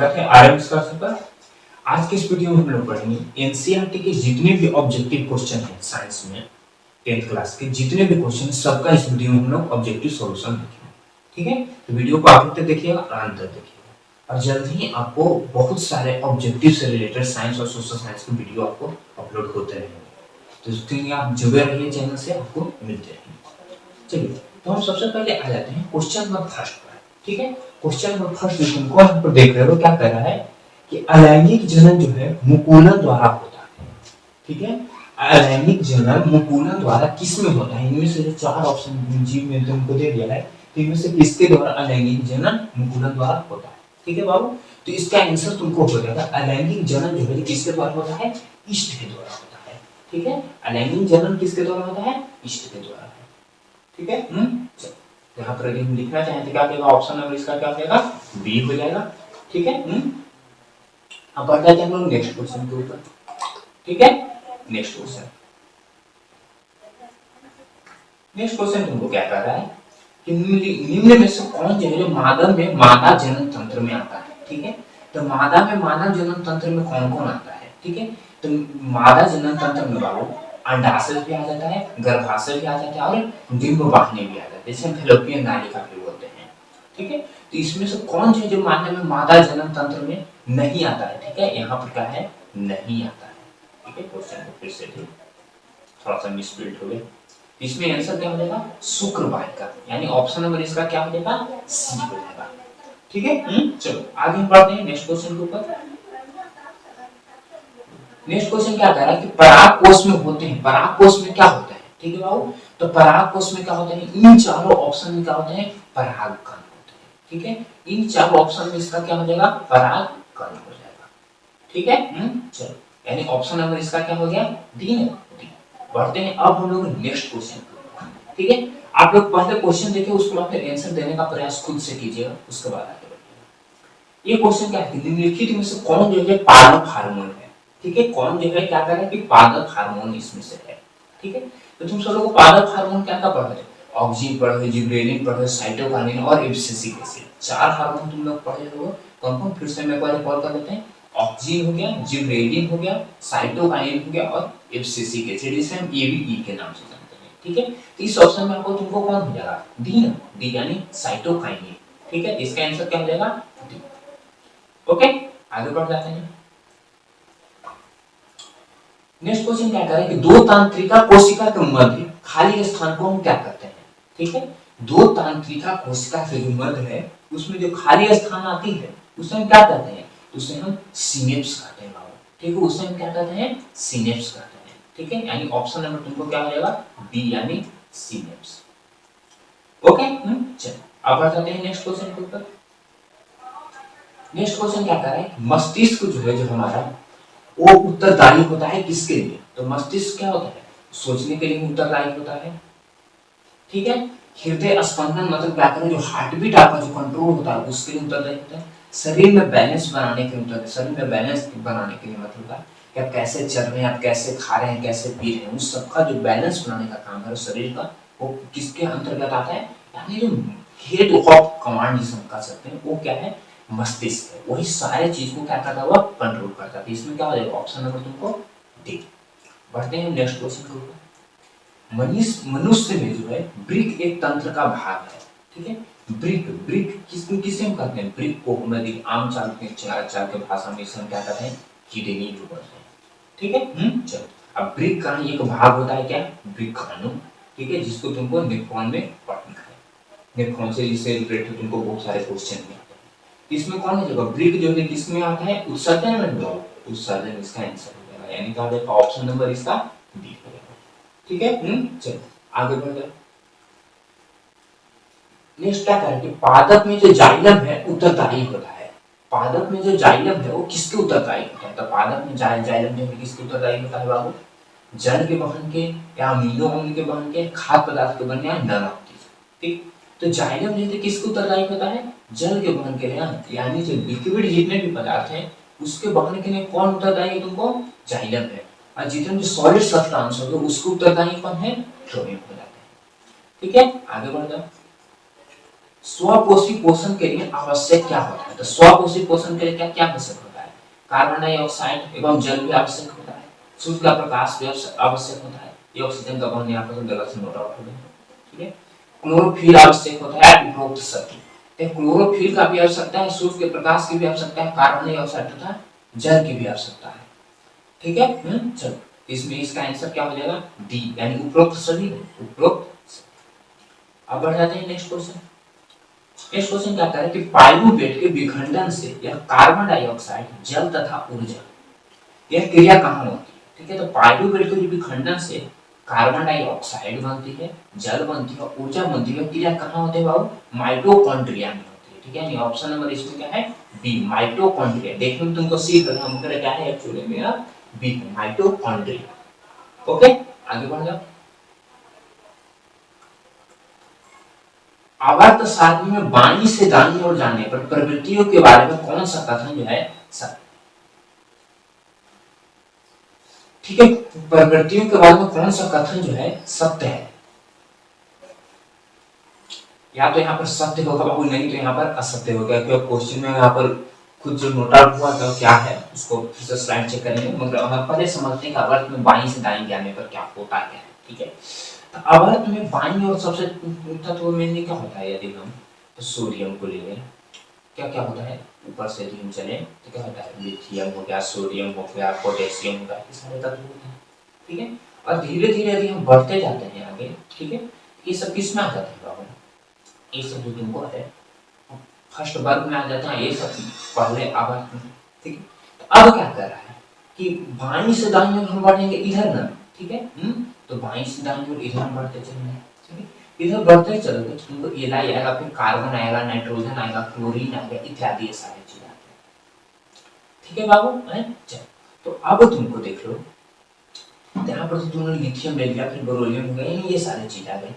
RMS class पर आज के इस वीडियो में हम लोग पढ़ेंगे एनसीईआरटी के जितने भी ऑब्जेक्टिव क्वेश्चन हैं साइंस में 10th क्लास के जितने भी क्वेश्चन सबका इस वीडियो में हम लोग ऑब्जेक्टिव सॉल्यूशन देखेंगे। ठीक है, तो वीडियो को आखिर तक देखिएगा, अंत तक देखिएगा और जल्द ही आपको बहुत सारे ऑब्जेक्टिव से रिलेटेड साइंस और सोशल साइंस के वीडियो आपको अपलोड होते रहेंगे, तो इसके लिए आप जुड़े रहिए चैनल से, आपको मिलते रहेंगे। चलिए, तो हम सबसे पहले आ जाते हैं क्वेश्चन नंबर फर्स्ट पर। ठीक है, क्वेश्चन नंबर फर्स्ट क्वेश्चन को हम पर देख रहे हो, क्या कह रहा है कि अलैंगिक जनन जो है मुकुलन द्वारा होता है। ठीक है, अलैंगिक जनन मुकुलन द्वारा किसमें होता है? इनमें से जो चार ऑप्शन जीव में तुमको दे दिया है, तो इनमें से किसके द्वारा अलैंगिक जनन मुकुलन द्वारा होता है? ठीक है बाबू, तो इसका आंसर तुमको हो जाएगा अलैंगिक जनन जो है किसके द्वारा होता है? इष्ट के द्वारा होता है। ठीक है, अलैंगिक जनन किसके द्वारा होता है? इष्ट के द्वारा। ठीक है, चलो यहाँ पर यदि हम लिखना चाहें तो क्या कहेगा? ऑप्शन नंबर इसका क्या कहेगा? बी हो जाएगा। ठीक है, अब बढ़ जाते हैं हम लोग नेक्स्ट क्वेश्चन के ऊपर। ठीक है, नेक्स्ट क्वेश्चन तुमको क्या कह रहा है कि निम्न में से कौन जो है जो मानव में मादा जनन तंत्र में आता है? ठीक है, तो मादा में मानव जनन तंत्र में कौन कौन आता है? ठीक है, तो मादा जनन तंत्र में बाबू अंडाशय भी आ जाता है, गर्भाशय भी आ जाता है और डिंब वाहिनी भी आ जाता है, जैसे फैलोपियन नालिका भी बोलते हैं। ठीक है, तो इसमें से कौन जो मानव में मादा जनन तंत्र में नहीं आता है? ठीक है, यहाँ पर क्या है? नहीं आता है। ठीक है, क्वेश्चन को फिर से थोड़ा सा मिसप्रिंट हो गया। इसमें आंसर क्या हो जाएगा? शुक्र वाहिका, यानी ऑप्शन नंबर इसका क्या हो जाएगा? सी हो जाएगा। ठीक है, चलो आगे बढ़ते हैं नेक्स्ट क्वेश्चन के ऊपर। नेक्स्ट क्वेश्चन क्या कह रहा है कि पराग कोष में होते हैं, पराग कोष में क्या होता है? ठीक है बाबू, तो पराग कोष में क्या होता है? इन चारों ऑप्शन में क्या होते हैं? परागकण होते हैं। ठीक है, इन चारों ऑप्शन में इसका क्या हो जाएगा? परागकण हो जाएगा। ठीक है, चलो यानी ऑप्शन नंबर इसका क्या हो गया? डी है। बढ़ते हैं अब हम लोग नेक्स्ट क्वेश्चन। ठीक है, आप लोग पहले क्वेश्चन देखिए, उसके बाद फिर आंसर देने का प्रयास खुद से कीजिएगा, उसके बाद आगे बढ़िएगा। ये क्वेश्चन क्या है? निम्नलिखित में से कौन जो है पादप हार्मोन है? ठीक है, कौन जो है क्या कर रहा है कि पादप हार्मोन इसमें से है। ठीक है, तो तुम सब लोग को पादप हार्मोन क्या क्या पढ़े? ऑक्सिन पढ़े, जिबरेलिन पढ़े, साइटोकाइनिन और एब्सिसिक एसिड, चार हार्मोन तुम लोग पढ़े हो। कौन कौन? फिर से मैं पहले कॉल कर लेते हैं। ऑक्सिन हो गया, जिबरेलिन हो गया, साइटोकाइनिन हो गया और एब्सिसिक एसिड, इसे हम एबीई के नाम से जानते हैं। ठीक है, तो इस ऑप्शन में आपको तुमको कौन हो जाएगा? डी ना, डी यानी साइटोकाइनिन। ठीक है, इसका आंसर क्या हो जाएगा? डी। ओके, आगे बढ़ जाते हैं। नेक्स्ट क्वेश्चन क्या करें कि दो तंत्रिका कोशिका के मध्य खाली स्थान को हम क्या कहते हैं? ठीक है, दो तंत्रिका कोशिका के जो मध्य है उसमें जो खाली स्थान आती है उसे हम क्या कहते हैं? उसे हम सिनेप्स कहते हैं बाबू। ठीक है, उसे हम क्या कहते हैं? सिनेप्स कहते हैं। ठीक है, यानी ऑप्शन नंबर तुमको क्या हो जाएगा? बी यानी सिनेप्स। ओके, चलो अब आ जाते हैं नेक्स्ट क्वेश्चन के ऊपर। नेक्स्ट क्वेश्चन क्या कर रहा है? मस्तिष्क जो है जो हमारा वो उत्तरदायी होता है किसके लिए? तो मस्तिष्क क्या होता है? सोचने के लिए उत्तरदायी होता है। ठीक है, हृदय स्पंदन मतलब क्या करें, जो हार्ट बीट आपका जो कंट्रोल होता है उसके लिए उत्तरदायी होता है। शरीर में बैलेंस बनाने के लिए, शरीर में बैलेंस बनाने के लिए मतलब कि आप कैसे चल रहे हैं, आप कैसे खा रहे हैं, कैसे पी रहे हैं, उस सबका जो बैलेंस बनाने का काम है शरीर का, वो किसके अंतर्गत आता है? यानी जो हेड ऑफ कमांड जिसे हम कह सकते हैं वो क्या है? मस्तिष्क है। वही सारे चीज को क्या करता हुआ कंट्रोल करता है। इसमें क्या हो जाएगा? ऑप्शन नंबर तुमको डी। बढ़ते हैं नेक्स्ट क्वेश्चन के ऊपर। मनुष्य में जो है ब्रिक एक तंत्र का भाग है। ठीक है, ब्रिक ब्रिक किसे हम कहते हैं? ब्रिक को हम आम चाल के भाषा में इसे हम क्या कहते हैं? किडनी भी बोलते हैं। ठीक है, चलो अब ब्रिक का एक भाग होता है क्या? वृक्काणु। ठीक है, जिसको तुमको नेफ्रॉन में पढ़ना है। नेफ्रॉन से जिससे रिलेटेड तुमको बहुत सारे क्वेश्चन में आते हैं। इसमें कौन है? ब्रिक जो है किसमें आता है? उत्सर्जन में। उत्सर्जन इसका आंसर हो जाएगा, यानी क्या हो जाएगा? ऑप्शन नंबर इसका डी हो जाएगा। ठीक है, चलो आगे बढ़ जाओ। नेक्स्ट क्या करें कि पादप में जो जाइलम है उत्तरदायी होता है। पादप में जो जाइलम है वो किसके उत्तरदायी होता है? तो पादप में जाइलम जो है किसके उत्तरदायी होता है बाबू? जल के वहन के, या अमीनो अम्ल के वहन के, खाद्य पदार्थ के बनने, या नरम चीज। ठीक, तो जाइलम जो है किसके उत्तरदायी होता है? जल के वहन के लिए, यानी जो लिक्विड जितने भी पदार्थ हैं उसके वहन के लिए कौन उत्तरदायी है तुमको? जाइलम है। और जितने भी सॉलिड सब्सटेंस होंगे उसके उत्तरदायी कौन है? फ्लोएम हो जाते हैं। ठीक है, आगे बढ़ जाओ। स्वपोषी पोषण के लिए आवश्यक क्या होता है? तो स्वपोषी पोषण के लिए क्या क्या आवश्यक होता है? कार्बन डाइऑक्साइड एवं जल भी आवश्यक होता है, सूर्य का प्रकाश भी आवश्यक होता है, ये ऑक्सीजन का बॉन्ड यहाँ पर गलत से नोट आउट हो गया, ठीक है। क्लोरोफिल आवश्यक होता है उपरोक्त सभी, क्लोरोफिल का भी आवश्यकता है, सूर्य के प्रकाश की भी आवश्यकता है, कार्बन डाइऑक्साइड तथा जल की भी आवश्यकता है, ठीक है। चलो इसमें इसका आंसर क्या हो जाएगा? डी, यानी उपरोक्त सभी, उपरोक्त। अब बढ़ जाते हैं नेक्स्ट क्वेश्चन। नेक्स्ट क्वेश्चन क्या कह रहा है कि पाइरूवेट के विखंडन से यह कार्बन डाइऑक्साइड, जल तथा ऊर्जा, यह क्रिया कहाँ होती है? ठीक है, तो पाइरूवेट के विखंडन से कार्बन डाइऑक्साइड बनती है, जल बनती है, ऊर्जा बनती है, क्रिया कहाँ होती है बाबू? माइटोकॉन्ड्रिया में होती है, ठीक है। ऑप्शन नंबर इसमें क्या है? B, mitochondria. देखने में तुमको सी कर हम कह क्या है एक्चुअली में बी, माइटोकॉन्ड्रिया। ओके, आगे बढ़ जाओ। आवर्त सारणी में बाईं से दाईं ओर जाने पर प्रवृत्तियों के बारे में कौन सा कथन जो है सत्य? ठीक है, प्रवृत्तियों के बारे में कौन सा कथन जो है सत्य है? या तो यहाँ पर सत्य होगा बाबू, नहीं तो यहाँ पर असत्य होगा, क्योंकि क्वेश्चन में यहाँ पर खुद जो नोट आउट हुआ था क्या है उसको फिर से स्लाइड चेक करेंगे, मगर हम पहले समझते हैं कि आवर्त में बाईं से दाईं जाने पर क्या होता है, ठीक है। तो आवर्त में बाईं ओर सबसे तत्व में क्या होता है? यदि हम तो सोडियम को ले लें, क्या क्या होता है? ऊपर से यदि हम चले तो क्या होता है? लिथियम हो गया, सोडियम हो गया, पोटेशियम हो गया, ये सारे तत्व होते हैं, ठीक है। और धीरे धीरे यदि हम बढ़ते जाते हैं आगे, ठीक है, ये सब किस में आ जाते हैं बाबू? ये सब जो तुमको है फर्स्ट वर्ग में आ जाता है, ये सब पहले आवर्त में, ठीक है। तो अब क्या कर रहा है कि बाईं से दाईं ओर हम बढ़ेंगे इधर ना, ठीक है। तो बाईं से दाईं ओर इधर हम बढ़ते चलेंगे, ठीक है। इधर बढ़ते चलोगे तो तुमको एल आएगा, फिर कार्बन आएगा, नाइट्रोजन आएगा, क्लोरीन आएगा, इत्यादि ये सारे चीज आते हैं, ठीक है बाबू, है। चल, तो अब तुमको देख लो, यहाँ पर तो तुमने लिथियम ले लिया, फिर बेरिलियम हो गया, ये सारे चीज आ गए।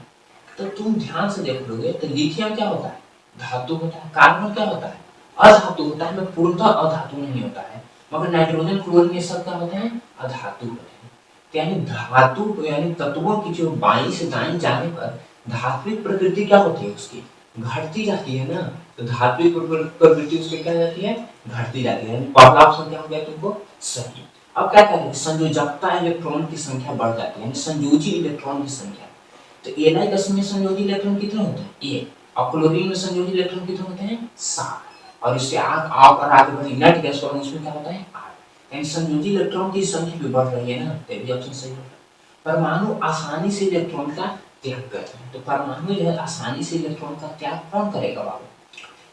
तो तुम ध्यान से देख लोगे तो लिथियम क्या होता है? धातु होता है। कार्बन क्या होता है? अधातु होता है, में पूर्णतः अधातु नहीं होता है। मगर नाइट्रोजन, क्लोरीन ये सब क्या होते हैं? अधातु होते हैं। यानी धातु यानी तत्वों की जो बाईं से दाईं जाने पर धात्विक प्रकृति क्या होती है उसकी? घटती जाती है ना। तो धात्विक प्रकृति उसकी क्या जाती है? घटती जाती है। पहला ऑप्शन क्या हो गया तुमको? सही। अब क्या करेंगे? संयोजकता इलेक्ट्रॉन की संख्या बढ़ जाती है, यानी संयोजी इलेक्ट्रॉन की संख्या। तो एनआई में संयोजी इलेक्ट्रॉन कितने होते हैं? 1। और क्लोरीन में संयोजी इलेक्ट्रॉन कितने होते हैं? 7। और इससे आप और आगे बढ़ी नेट गैस और उसमें क्या होता है? 8। यानी संयोजी इलेक्ट्रॉन की संख्या भी बढ़ रही है ना, तो भी ऑप्शन सही होगा। परमाणु आसानी से इलेक्ट्रॉन का त्याग करते हैं, तो परमाणु जो है आसानी से इलेक्ट्रॉन का त्याग कौन करेगा बाबू?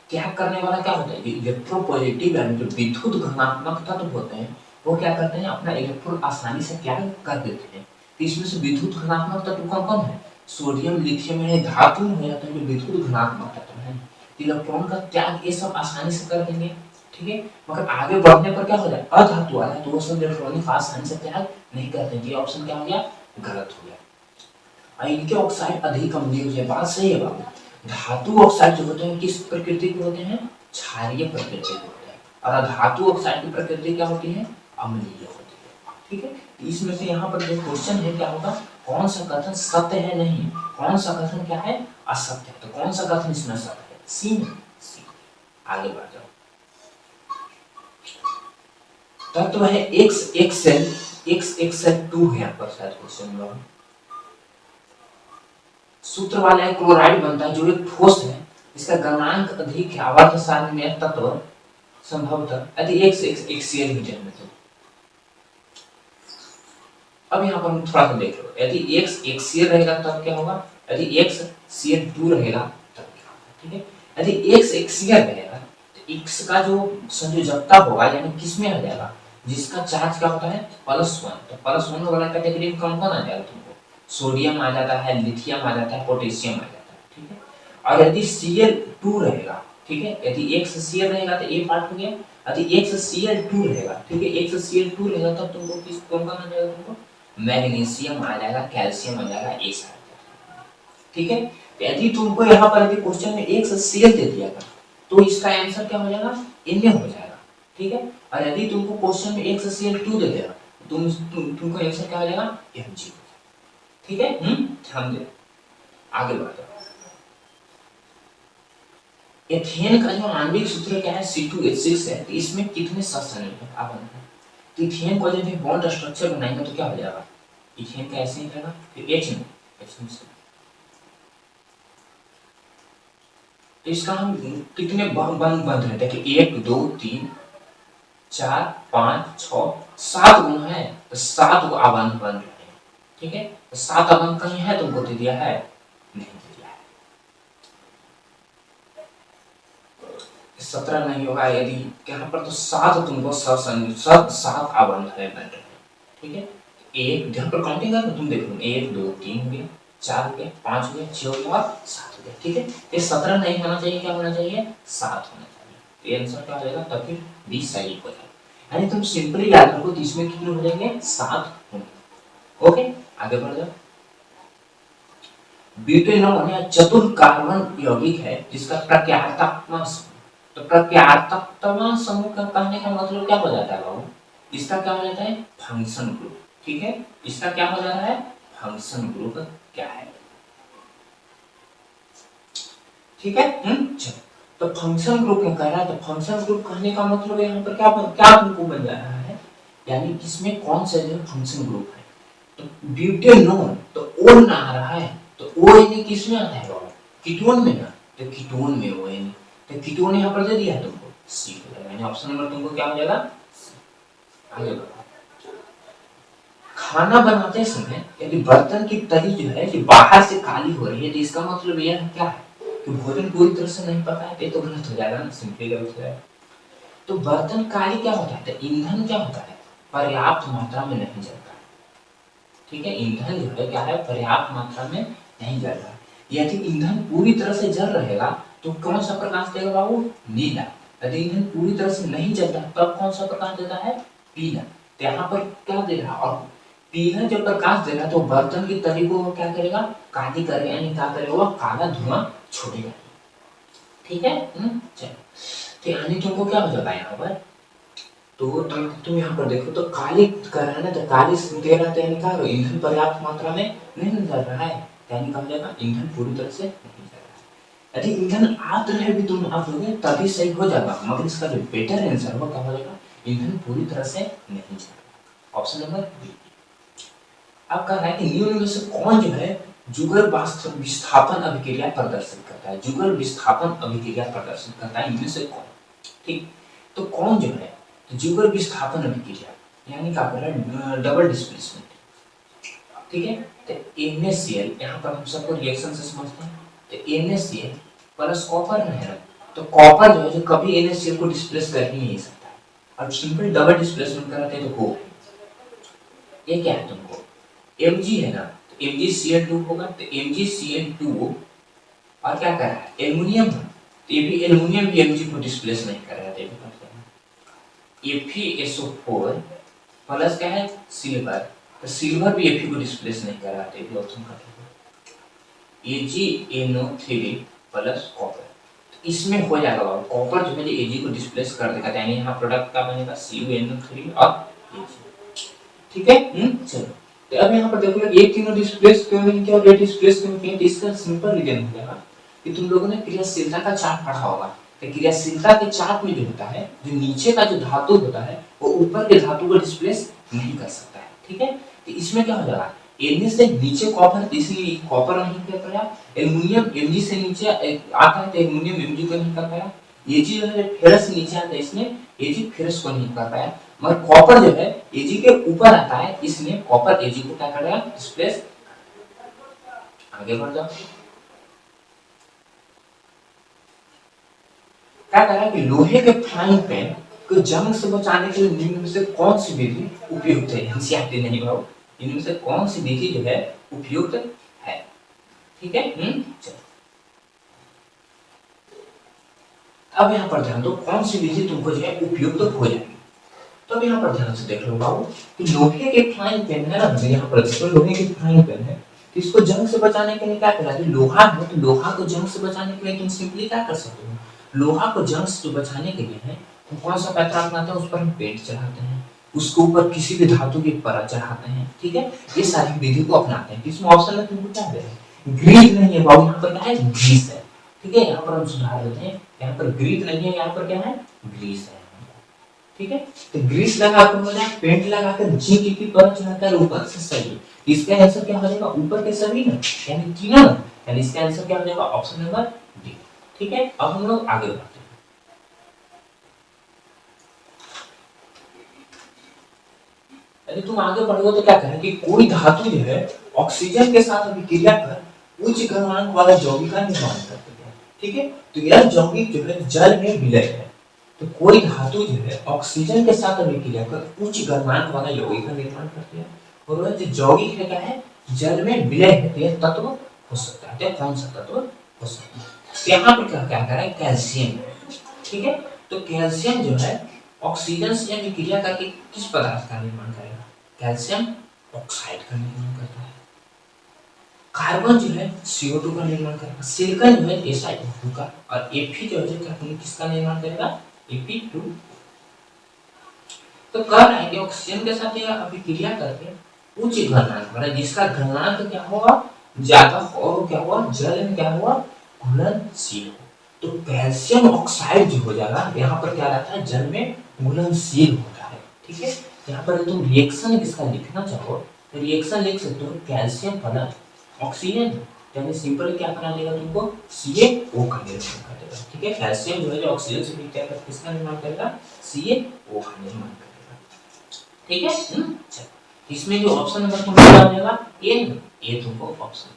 त्याग करने वाला क्या होता है? इलेक्ट्रोपॉजिटिव यानी जो विद्युत धनात्मक तत्व होते हैं वो क्या करते हैं? अपना इलेक्ट्रॉन आसानी से त्याग कर देते हैं। इसमें से विद्युत धनात्मक तत्व कौन कौन है? सोडियम, लिथियम है, धातु हो जाता है जो विद्युत धनात्मक तत्व है। इलेक्ट्रॉन का त्याग ये सब आसानी से कर देंगे, ठीक है। मगर आगे बढ़ने पर क्या हो जाए? अधातु वाला तो वो सब इलेक्ट्रॉन का आसानी से त्याग नहीं कर देंगे। ऑप्शन क्या हो गया? गलत हो गया। इनके ऑक्साइड अधिक अम्लीय है, बात सही है बाबू। धातु ऑक्साइड जो होते हैं किस प्रकृति के होते हैं? क्षारीय प्रकृति के होते हैं। और धातु ऑक्साइड की प्रकृति क्या होती है? अम्लीय होती है, ठीक है। इसमें से यहाँ पर जो क्वेश्चन है क्या होगा? कौन सा कथन सत्य है? नहीं, कौन सा कथन क्या है? असत्य है। तो कौन सा कथन इसमें सत्य है? सी में, सी। आगे बढ़ जाओ। तत्व है एक्स एक्सएल, एक्स एक्सएल 2 है यहाँ पर शायद क्वेश्चन में। सूत्र वाला एक क्लोराइड बनता है जो एक ठोस है, इसका गलनांक अधिक है, आवर्त सारणी में तत्व संभवतः यदि एक्स एक्सियल मीटर में। तो अब यहाँ पर हम थोड़ा सा देख लो, यदि एक्स एक्सियल रहेगा तब क्या होगा? यदि एक्स CL2 रहेगा तब क्या होगा, ठीक है। यदि एक्स एक्सियल रहेगा तो एक्स का जो संयोजकता होगा यानी किस में आ जाएगा? जिसका चार्ज क्या होता है? +1। तो +1 वाला कैटेगरी में कौन कौन आ जाएगा तुमको? सोडियम आ जाता है, लिथियम आ जाता है, पोटेशियम आ जाता है, ठीक है। और यदि Cl2 रहेगा, ठीक है, यदि एक्स Cl रहेगा तो ए पार्ट हो गया। यदि एक्स Cl2 रहेगा, ठीक है, एक्स Cl2 रहेगा तब तुमको किस कौन कौन आ जाएगा? तुमको मैग्नीशियम आ जाएगा, कैल्शियम आ जाएगा, ए सारा, ठीक है। यदि तुमको यहाँ पर यदि क्वेश्चन में एक्स Cl दे दिया था तो इसका आंसर क्या हो जाएगा? Na हो जाएगा, ठीक है। और यदि तुमको क्वेश्चन में एक्स Cl2 दे देगा तुमको आंसर क्या हो जाएगा? Mg, ठीक है। ध्यान दे, आगे बढ़ते हैं। एथेन का जो आणविक सूत्र क्या है C2H6 है, तो इसमें कितने सत्संयोजक आबंध है? तो इथेन को जब भी बॉन्ड स्ट्रक्चर बनाएंगे तो क्या हो जाएगा, इथेन का ऐसे ही रहेगा, फिर H में तो इसका हम कितने बंध रहते हैं कि 1 2 3 4 5 6 7 गुण है, तो 7 गो आबंध बन रहे हैं। ठीक है, तो 7 आबंध कहीं है तुमको दे दिया है, नहीं दे दिया है। 17 नहीं होगा, यदि यहाँ पर तो 7 तुमको 7 आबंध है बन रहे हैं। ठीक है, एक यहाँ पर काउंटिंग कर तुम देखो 1 2 3 हो गया, 4 हो गया, 5 हो गया, 6 हो गया, 7 हो गया। ठीक है, ये 17 नहीं होना चाहिए, क्या होना चाहिए, 7 होना चाहिए। ये आंसर क्या हो जाएगा, तब फिर बी सही हो जाएगा। यानी तुम सिंपली याद रखो तो इसमें कितने हो जाएंगे, 7 होंगे। ओके, आगे बढ़ जाओ। ब्यूटेनॉल या चतुर कार्बन यौगिक है जिसका प्रत्यावर्तक तो प्रत्यावर्तक समूह का कहने का मतलब क्या हो जाता है बाबू, इसका क्या हो जाता है, फंक्शन ग्रुप। ठीक है, इसका क्या हो जाता है, फंक्शन ग्रुप क्या है। ठीक है, चलो तो फंक्शन ग्रुप क्या कह रहा है, तो फंक्शन ग्रुप कहने का मतलब यहाँ पर क्या तुमको बन जा रहा है, यानी इसमें कौन सा जो फंक्शन ग्रुप है, तो ब्यूटेनॉल तो ओ ना आ रहा है, तो ओ यानी किसमें आता है बाबू, कीटोन में ना, तो कीटोन में ओ यानी, तो कीटोन यहाँ पर दे दिया है तुमको सी हो जाएगा, यानी ऑप्शन नंबर तुमको क्या हो जाएगा, आगे बढ़ो। खाना बनाते समय यदि बर्तन की तली जो है कि बाहर से काली हो रही है, तो इसका मतलब यह क्या है कि भोजन पूरी तरह से नहीं पका है, तो गलत हो जाएगा ना, सिंपली गलत हो जाएगा। तो बर्तन काली क्या होता है, तो ईंधन क्या होता है, पर्याप्त मात्रा में नहीं जलता। ठीक है, ईंधन जो है क्या है, पर्याप्त मात्रा में नहीं जल रहा। यदि ईंधन पूरी तरह से जल रहेगा तो कौन सा प्रकाश देगा बाबू, नीला। यदि ईंधन पूरी तरह से नहीं जलता तब कौन सा प्रकाश देता है, पीला। तो यहाँ पर क्या दे रहा, और पीला जब प्रकाश दे रहा तो बर्तन की तली को क्या करेगा, काली करेगा, यानी क्या करेगा, वो काला धुआं छोड़ेगा। ठीक है, चलो तो यानी तुमको क्या हो जाएगा यहाँ पर, तो तुम यहाँ पर देखो तो काली कर रहा है ना, तो काली दे रहा है, यानी क्या ईंधन पर्याप्त मात्रा में नहीं जल रहा है, यानी कहा जाएगा ईंधन पूरी तरह से नहीं जल रहा है। यदि ईंधन आप रहे भी तुम आप लोगे तभी सही हो जाएगा, मगर इसका जो बेटर आंसर होगा क्या हो जाएगा, ईंधन पूरी तरह से नहीं जल रहा। Option number B. अब कह रहा है कि निम्न में से कौन जो है जुगल विस्थापन अभिक्रिया प्रदर्शित करता है, जुगल विस्थापन अभिक्रिया प्रदर्शित करता है, इनमें से कौन। ठीक, तो कौन जो है, तो जुगल विस्थापन अभिक्रिया यानी क्या कर रहा है, डबल डिस्प्लेसमेंट। ठीक है, तो NaCl यहाँ पर हम सबको रिएक्शन से समझते हैं, तो NaCl प्लस कॉपर है ना, तो कॉपर जो है जो कभी NaCl को डिस्प्लेस कर ही नहीं सकता, और सिंपल डबल डिस्प्लेसमेंट कराते हैं तो हो, ये क्या है तुमको Mg है ना, तो MgCl2 होगा, तो MgCl2 और क्या कर रहा है, एल्युमिनियम, तो ये भी एल्युमिनियम भी Mg को डिस्प्लेस नहीं कर रहा है, FeSO4 प्लस क्या है सिल्वर, तो सिल्वर भी Fe को डिस्प्लेस नहीं कर रहा है, ये ऑप्शन का AgNO3 प्लस कॉपर, तो इसमें हो जाएगा बाबू, कॉपर जो है Ag को डिस्प्लेस कर देगा, यानी यहाँ प्रोडक्ट का बनेगा CuNO3 और Ag। ठीक है, चलो तो अब यहाँ पर देखो ये तीनों डिस्प्लेस क्यों नहीं किया, ये डिस्प्लेस क्यों किया, इसका सिंपल रीजन हो जाएगा कि तुम लोगों ने क्रियाशीलता का चार्ट पढ़ा होगा, तो क्रियाशीलता के चार्ट में जो होता है, जो नीचे का जो धातु होता है वो ऊपर के धातु को डिस्प्लेस नहीं कर सकता है। ठीक है, तो इसमें क्या हो जाएगा, Na से नीचे कॉपर, इसलिए कॉपर नहीं कर पाया, एल्युमिनियम Mg से नीचे आता है तो एल्युमिनियम Mg को नहीं कर पाया, Ag जो है फेरस से नीचे आता है इसलिए Ag फेरस को नहीं कर पाया, मगर कॉपर जो है Ag के ऊपर आता है इसलिए कॉपर Ag को क्या करेगा, डिस्प्लेस। आगे बढ़ जाओ, क्या कह रहा है कि लोहे के फ्राइंग पैन को जंग से बचाने के लिए निम्न में से कौन सी विधि उपयुक्त है, एनसीईआरटी नहीं भाव, इनमें से कौन सी विधि जो है उपयुक्त है। ठीक है, चलो अब यहाँ पर ध्यान दो कौन सी विधि तुमको जो है उपयुक्त हो जाएगी। तो अब यहाँ पर ध्यान से देख लो बाबू कि लोहे के फ्राइंग पैन है ना, यहाँ पर देखो लोहे के फ्राइंग पैन है, तो इसको जंग से बचाने के लिए क्या करा, लोहा है तो लोहा को जंग से बचाने के लिए तुम सिंपली क्या कर सकते हो, लोहा को जंग से बचाने के लिए है तो कौन सा पैटर्न अपनाते हैं, उस पर हम पेंट चढ़ाते हैं, उसके ऊपर किसी भी धातु की परत चढ़ाते हैं। ठीक है, ये सारी विधि को अपनाते हैं। इसमें ऑप्शन में तुमको क्या दे रहे हैं, ग्रीस नहीं है बाबू, यहाँ पर क्या है, ग्रीस है। ठीक है, यहाँ पर हम सुधार देते हैं, यहाँ पर ग्रीक नहीं है, यहाँ पर क्या है, ग्रीस है। ठीक है, तो ग्रीस लगाकर हो जाए, पेंट लगाकर जिंक की परत चढ़ाकर ऊपर से सही। इसका आंसर क्या हो जाएगा, ऊपर के सभी ना, यानी तीनों ना, यानी इसका आंसर क्या हो जाएगा, ऑप्शन नंबर डी। ठीक है, अब हम लोग आगे बढ़ते हैं। यदि तुम आगे बढ़ोगे तो क्या कहें कि कोई धातु जो है ऑक्सीजन के साथ अभिक्रिया कर उच्च गलनांक वाला यौगिक का निर्माण करती है। ठीक है, तो यह यौगिक जो है जल में विलय है। तो कोई धातु जो है ऑक्सीजन के साथ अभिक्रिया कर उच्च गलनांक वाला यौगिक का निर्माण करती है, और वह जो यौगिक है क्या है, जल में विलय है, तत्व हो सकता है। कौन सा तत्व हो सकता है, तो यहाँ पर क्या क्या है, कैल्शियम। ठीक है, तो कैल्शियम जो है ऑक्सीजन से अभिक्रिया करके किस पदार्थ का निर्माण करेगा, कैल्शियम ऑक्साइड का निर्माण करता है। कार्बन जो है CO2 का निर्माण करेगा, सिलिकॉन जो है SiO2 का, और Fe जो है किसका निर्माण करेगा, Fe2। तो कह रहा है कि ऑक्सीजन के साथ यह अभिक्रिया करके उच्च घनत्व वाला, जिसका घनत्व क्या होगा, ज्यादा और क्या हुआ, जल में क्या हुआ, घुलनशील हो। तो कैल्शियम ऑक्साइड जो हो जाएगा, यहाँ पर क्या रहता है, जल में घुलनशील होता है। ठीक है, यहाँ पर तुम रिएक्शन किसका लिखना चाहो तो रिएक्शन लिख सकते हो, कैल्शियम प्लस ऑक्सीजन, यानी सिंपल क्या बना देगा तुमको, CaO का निर्माण कर देगा। ठीक है, कैल्शियम जो है जो ऑक्सीजन से क्या करके किसका निर्माण करेगा, CaO का निर्माण करेगा। ठीक है, चलो इसमें जो ऑप्शन नंबर तुमको क्या हो जाएगा, ए तुमको ऑप्शन।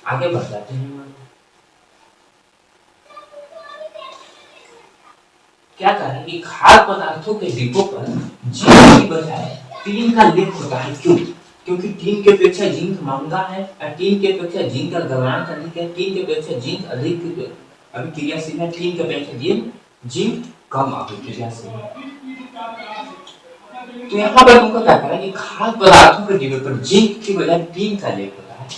आगे बढ़ जाते हैं, क्या करें कि खाद्य पदार्थों के डिब्बों पर जिंक की बजाय टीन का लेप होता है। क्यों, क्योंकि टीन के अपेक्षा जिंक महंगा है, टीन के अपेक्षा जिंक का गलनांक अधिक है, टीन के अपेक्षा जिंक अधिक अभिक्रियाशील है, टीन के अपेक्षा जिंक कम अभिक्रियाशील है। तो यहाँ पर तुमको क्या करना है कि खाद्य पदार्थों के डिब्बे पर जिंक की बजाय टीन का लेप होता है।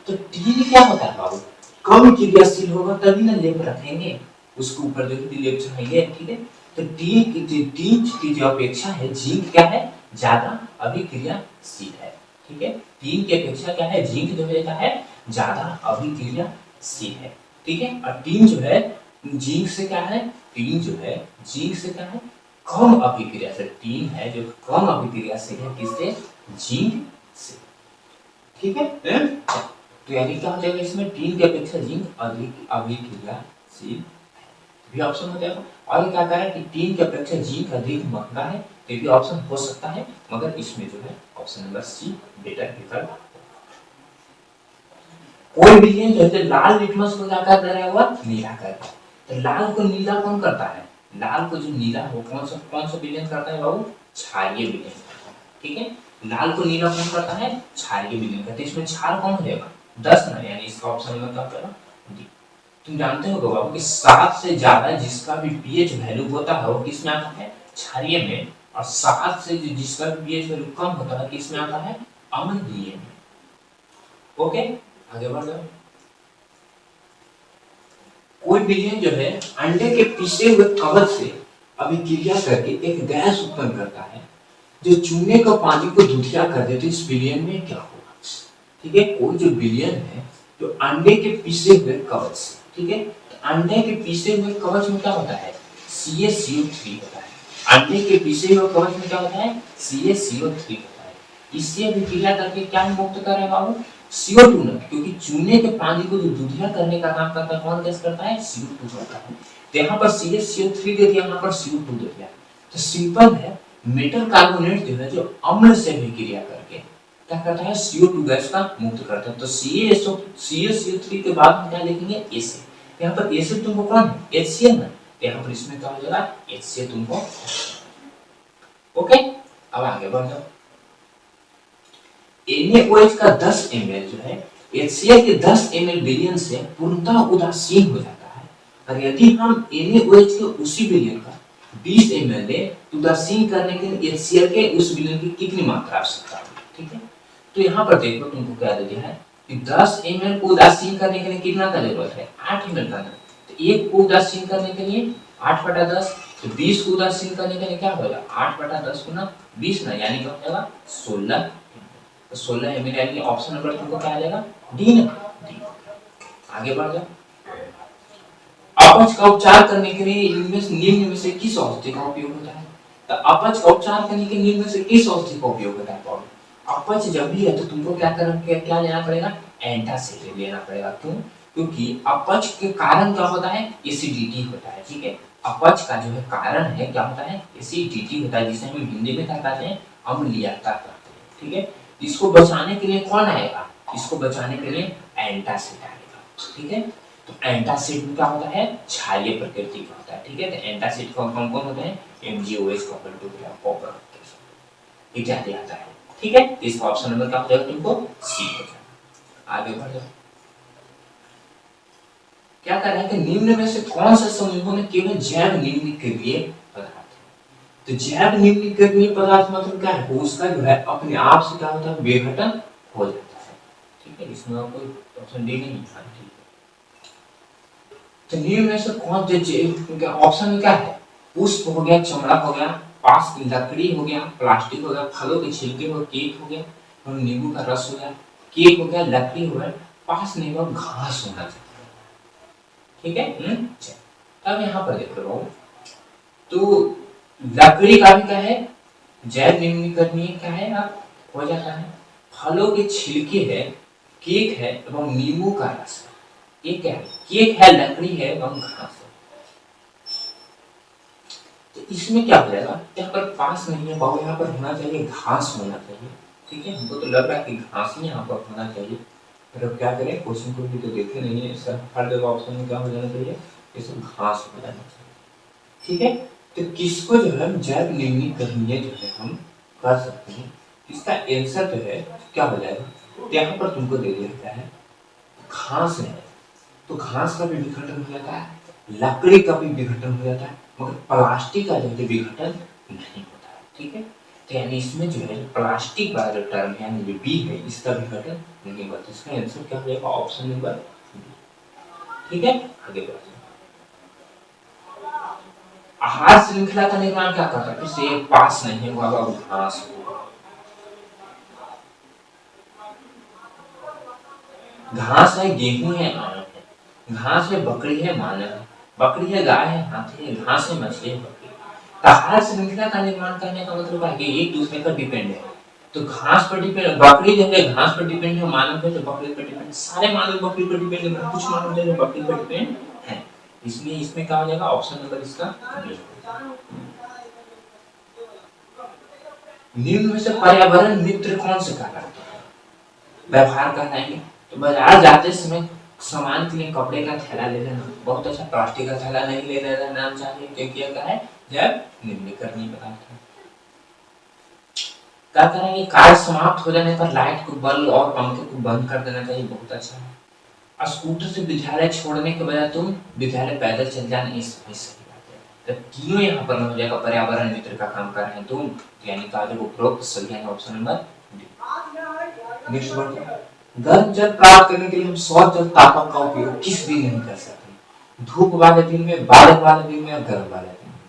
तो टीन क्या होता है बाबू, कम क्रियाशील होगा तभी ना लेप रखेंगे, उसके ऊपर जो भी लेप चढ़ाएंगे। ठीक है, तो टीन की जो अपेक्षा है जिंक क्या है, ज्यादा अभिक्रियाशील है। ठीक है, टीन की अपेक्षा क्या है, जिंक जो है ज्यादा अभिक्रियाशील है। ठीक है, और टीन जो है जिंक से क्या है, टीन जो है जिंक से क्या है, कम अभिक्रियाशील, टीन है जो कम अभिक्रियाशील है, किससे, जिंक से। ठीक है, तो यानी क्या हो जाएगा इसमें, टीन की अपेक्षा जिंक अधिक अभिक्रियाशील भी ऑप्शन हो जाएगा। और क्या करें कि टीन की अपेक्षा जिंक अधिक महंगा है, तो भी ऑप्शन हो सकता है, मगर इसमें जो है ऑप्शन नंबर सी बेटर विकल्प। कोई विलयन जो है लाल लिटमस को क्या कर रहा हुआ, नीला कर, तो लाल को नीला कौन करता है, लाल को जो नीला हो कौन सा विलयन करता है बाबू, क्षारीय विलयन करता है। ठीक है, लाल को नीला कौन करता है, क्षारीय विलयन करता है। इसमें क्षार कौन हो जाएगा, 10 ना, यानी इसका ऑप्शन नंबर क्या होगा, डी। तुम जानते हो बाबू कि 7 से ज्यादा जिसका भी पीएच वैल्यू होता है वो किसमें आता है, क्षारीय में, और 7 से जिसका भी पीएच वैल्यू कम होता है किसमें आता है, अम्लीय में। ओके, आगे बढ़ जाओ। कोई विलयन जो है अंडे के पीसे हुए कवच से अभिक्रिया करके एक गैस उत्पन्न करता है जो चूने का पानी को दूधिया कर देते, इस विलयन में क्या होगा। ठीक है, कोई जो विलयन है जो अंडे के पीसे हुए कवच से, ठीक है, तो अंडे के पीसे हुए कवच में क्या होता है, CaCO3 होता है। अंडे के पीसे हुए कवच में क्या होता है, CaCO3 होता है। इससे अभिक्रिया करके क्या मुक्त करेगा बाबू, CO2 ना, क्योंकि चूने के पानी को जो दूधिया करने का काम करता है कौन गैस करता है, CO2 करता है। तो यहाँ पर CaCO3 दे दिया, यहाँ पर CO2 दे दिया, तो सिंपल है, मेटल कार्बोनेट जो है जो अम्ल से अभिक्रिया करके क्या करता है, CO2 गैस का मुक्त करता है। तो CaCO3 के बाद हम क्या लिखेंगे, Ac। यहाँ पर Ac तुमको कौन है, HCl ना, तो यहाँ पर इसमें क्या हो जाएगा, HCl तुमको। ओके, अब आगे बढ़ जाओ। NaOH का 10 ml जो है HCl के 10 ml विलयन से पूर्णतः उदासीन हो जाता है, और यदि हम NaOH के उसी विलयन का 20 ml ले तो उदासीन करने के लिए HCl के उस विलयन की कितनी मात्रा आवश्यकता होगी। ठीक है, तो यहाँ पर देखो तुमको क्या दे दिया है कि 10 ml को उदासीन करने के लिए कितना का जरूरत है, 8 ml का। तो एक को उदासीन करने के लिए 8/10, तो 20 को उदासीन करने के लिए क्या होगा, 8/10 गुना 20 ना, यानी क्या हो जाएगा 16। 16 ml, यानी ऑप्शन नंबर तुमको क्या आ जाएगा, डी ना, डी। आगे बढ़ जाओ। अपच का उपचार करने के लिए निम्न में से किस औषधि का उपयोग होता है? तो अपच का उपचार करने के निम्न में से किस औषधि का उपयोग होता है? अपच जब भी है तो तुमको क्या लेना पड़ेगा? एंटासिड लेना पड़ेगा। क्यों? क्योंकि अपच के कारण क्या होता है? एसिडिटी होता है। ठीक है, अपच का जो है कारण है क्या होता है? एसिडिटी होता है, जिसे हम हिंदी में क्या कहते हैं? अम्लीयता कहते हैं। ठीक है, इसको बचाने के लिए कौन आएगा? इसको बचाने के लिए एंटासिड आएगा। ठीक है, तो एंटासिड में क्या होता है? क्षारीय प्रकृति का होता है। ठीक है, तो एंटासिड का कौन कौन होते हैं? MgOH, कॉपर इत्यादि आता है। ठीक है, तो इसका ऑप्शन नंबर क्या हो जाएगा? तुमको सी हो जाएगा। आगे बढ़ जाओ। क्या कह रहा है कि निम्न में से कौन सा समूहों में केवल जैव निम्नीकरणीय पदार्थ है? तो जैव निम्नीकरणीय पदार्थ मतलब क्या है? उसका जो है अपने आप से क्या होता है? विघटन हो जाता है। ठीक है, इसमें कोई ऑप्शन डी नहीं है। तो निम्न में से कौन से ऑप्शन में क्या है? पुष्प हो गया, चमड़ा हो गया, पास की लकड़ी हो गया, प्लास्टिक हो गया, फलों के छिलके हो, केक हो गया और नींबू का रस हो गया। केक हो गया, लकड़ी हो गया, पास नहीं हो घास होना चाहिए। ठीक है, अब यहाँ पर देख लो, तो लकड़ी का भी क्या है? जैव निम्नीकरणीय क्या है? आप हो जाता है। फलों के छिलके है, केक है एवं नींबू का रस है। ये क्या है? केक है, लकड़ी है एवं घास है। तो इसमें क्या हो जाएगा? यहाँ पर पास नहीं है बाबू, यहाँ पर होना चाहिए घास होना चाहिए। ठीक है, हमको तो लग रहा है कि घास ही यहाँ पर होना चाहिए। तो क्या करें, क्वेश्चन को भी तो देखे नहीं है, सर हर जगह ऑप्शन में क्या हो जाना चाहिए? इसमें घास हो जाना चाहिए। ठीक है, तो किसको जो है जैव निम्नीकरणीय जो है हम कर सकते हैं? इसका आंसर जो है क्या हो जाएगा? तो यहाँ पर तुमको दे दिया गया है घास है, तो घास का भी विघटन हो जाता है, लकड़ी का भी विघटन हो जाता है, मगर प्लास्टिक का जो है विघटन नहीं होता है। ठीक है, तो यानी इसमें जो है प्लास्टिक वाला जो टर्म है यानी जो बी है, इसका विघटन नहीं होता। इसका आंसर क्या हो जाएगा? Option number B. ठीक है, आगे बढ़ते हैं। आहार श्रृंखला का निर्माण क्या करता है? इसे पास नहीं हुआ घास होगा। घास है, गेहूं है, आम है। घास है, बकरी है, मानव है। बकरी है, गाय है, हाथी है। घास है, मछली है, बकरी। आहार श्रृंखला का निर्माण करने का मतलब है कि एक दूसरे पर डिपेंड है। तो घास पर डिपेंड, बकरी जो है घास पर डिपेंड है, मानव है जो बकरी पर डिपेंड है। सारे मानव बकरी पर डिपेंड है, कुछ मानव जो बकरी पर डिपेंड है। इसलिए इसमें क्या हो जाएगा? ऑप्शन नंबर इसका बी। निम्न में से पर्यावरण मित्र कौन से कहलाते हैं? व्यवहार कहलाएंगे। तो बाजार जाते समय सामान के लिए कपड़े का थैला ले लेना, बहुत अच्छा प्लास्टिक का थैला नहीं ले लेना, नाम चाहिए, क्योंकि क्या है? जब निम्नीकरणीय पदार्थ है। क्या करेंगे? कार्य समाप्त हो जाने पर लाइट को, बल्ब और पंखे को बंद कर देना चाहिए, बहुत अच्छा है। स्कूटर से विद्यालय छोड़ने के बजाय तुम विद्यालय पैदल चल जाना, ये सही बात है। तो तीनों यहाँ पर हो जाएगा पर्यावरण मित्र का काम कर रहे हैं तुम, यानी कार्य उपरोक्त सही है option number D. Next word, गर्म जल प्राप्त करने के लिए हम सौर जल तापक का उपयोग किस दिन नहीं कर सकते? धूप वाले दिन में, बारिश वाले दिन में या गर्म वाले दिन में?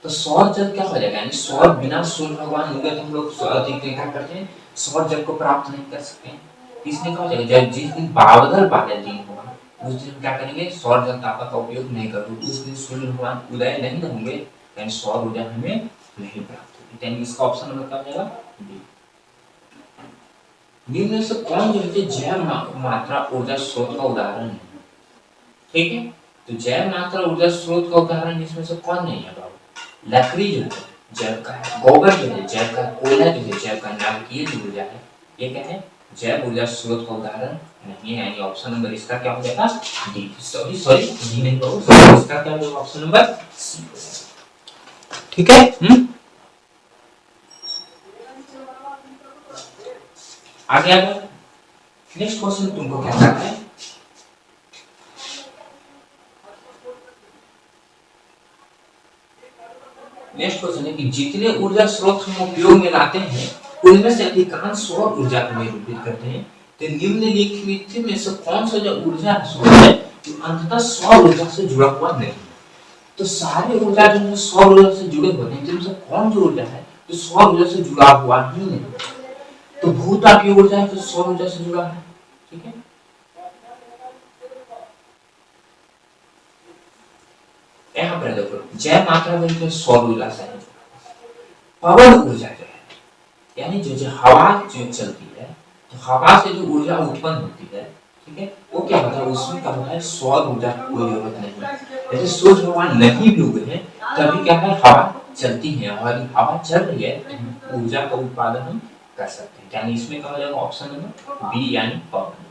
तो सौर जल क्या हो जाएगा? यानी सौर बिना सूर्य भगवान उगे तो हम लोग क्या करते हैं? सौर जल को प्राप्त नहीं कर सकते हैं। इसलिए क्या हो जाएगा? जब जिस दिन बादल वाले दिन होगा उस दिन क्या करेंगे? सौर जल तापक का उपयोग नहीं करोगे, उस दिन सूर्य भगवान उदय नहीं होंगे, यानी सौर ऊर्जा हमें नहीं प्राप्त होगी। यानी इसका ऑप्शन नंबर क्या हो जाएगा? बी। निम्न से कौन जो है जैव मात्रा ऊर्जा स्रोत का उदाहरण है? ठीक है, तो जैव मात्रा ऊर्जा स्रोत का उदाहरण इसमें से कौन नहीं है बाबू? लकड़ी जो है जैव का है, गोबर जो है जैव का, कोयला जो है जैव का, नाभिकीय जो ऊर्जा है ये क्या है? जैव ऊर्जा स्रोत का उदाहरण नहीं है, यानी ऑप्शन नंबर इसका क्या हो जाएगा? डी। सॉरी डी नहीं बाबू, इसका क्या होगा? Option number C. ठीक है, आगे आगे नेक्स्ट क्वेश्चन तुमको क्या करना है? नेक्स्ट क्वेश्चन है कि जितने ऊर्जा स्रोत हम उपयोग में लाते हैं उनमें से अधिकांश सौर ऊर्जा को निरूपित करते हैं। तो निम्नलिखित में से कौन सा जो ऊर्जा स्रोत है जो अंततः सौर ऊर्जा से जुड़ा हुआ नहीं? तो सारे ऊर्जा जो सौर ऊर्जा से जुड़े होते हैं, जिनमें से कौन जो ऊर्जा है जो सौर ऊर्जा से जुड़ा हुआ ही नहीं? तो भूतापीय ऊर्जा है जो सौर ऊर्जा से जुड़ा है। ठीक है, यहाँ पर देखो जय मात्रा में सौर ऊर्जा से है, पवन ऊर्जा जो है यानी जो हवा जो चलती है, तो हवा से जो ऊर्जा उत्पन्न होती है, ठीक है, वो क्या होता है, उसमें क्या होता है, सौर ऊर्जा की कोई जरूरत नहीं है। जैसे सूर्य भगवान नहीं भी उगे हैं तभी क्या है, हवा चलती है, और हवा चल रही है तो ऊर्जा का उत्पादन हम कर सकते हैं। यानी इसमें क्या हो जाएगा, ऑप्शन नंबर बी यानी पवन।